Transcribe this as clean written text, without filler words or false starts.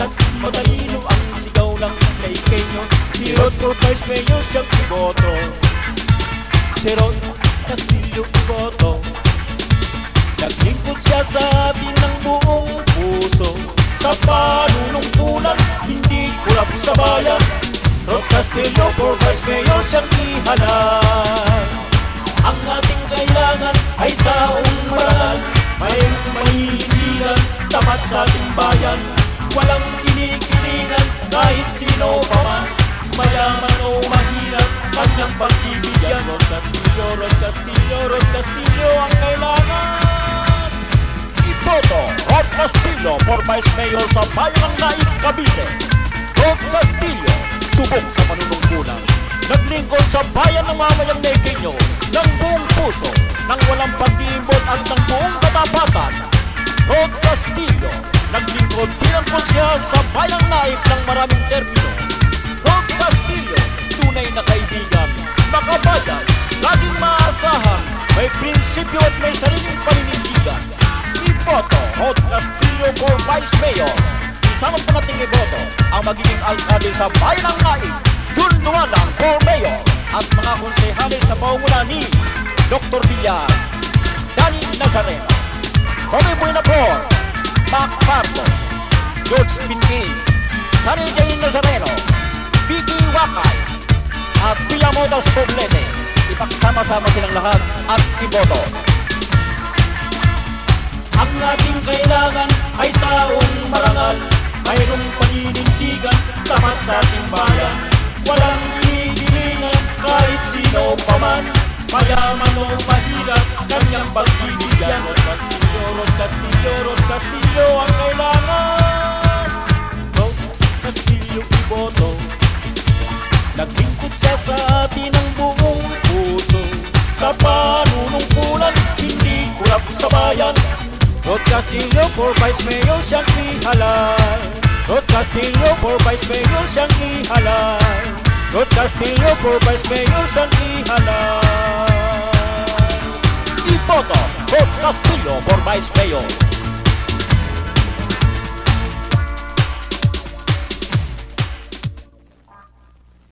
at matalino ang sigaw ng Leyqueño. Si Rod for Vice Mayor siyang iboto, si Rod Castillo iboto. Naglingkod siya sa atin ng buong puso, sa panunungkulan, hindi kurap sa bayan. Rod Castillo for Vice Mayor siyang ihalal. Ang ating kailangan ay taong marangal, mayroong mahihindigan, tapat sa ating bayan. Walang kinikilingan kahit sino pa man, mayaman o mahirap, kanyang pagbibigyan. Rod Castillo, Rod Castillo, Rod Castillo ang kailangan. Iboto Rod Castillo for Vice Mayor sa bayan ng Naik, Cavite. Rod Castillo, subok sa panunungkulan, naglingkod sa bayan ng mamayang Leyqueño ng buong puso, ng walang pag-iimbol at ng buong katapatan. Rod Castillo, naglingkod bilang konsyal sa bayang Naik ng maraming termino. Rod Castillo, tunay na kaibigan, makabayan, laging maaasahan, may prinsipyo at may sariling paninindigan. Iboto Rod Castillo for Vice Mayor. Isama po nating iboto ang magiging alkalde sa bayan ng Naik, Jun Dumalang for Mayor, at mga konsehales sa paunguna ni Dr. Villar, Danny Nazareno, Romy Buenapor, Mac Pardo, George Pinkin, Sunny J. Nazareno, Vicky Wakay, at Pia Modas Poblete. Ipagsama-sama silang lahat at iboto. Ang ating kailangan ay taong marangal, mayroong paninindigan, tapat sa ating bayan. Walang kinikilingan kahit sino pa man, mayaman o mahirap, kanyang pagbibigyan. Rod Castillo, Rod Castillo, Rod Castillo ang kailangan. Rod Castillo iboto, naglingkod siya sa atin ng buong puso, sa panunungkulan, hindi kurap sa bayan. Rod Castillo for Vice Mayor siyang ihalal. Rod Castillo for Vice Mayor siyang ihalal. Rod Castillo for Vice Mayor siyang ihalal. Iboto Rod Castillo for Vice Mayor.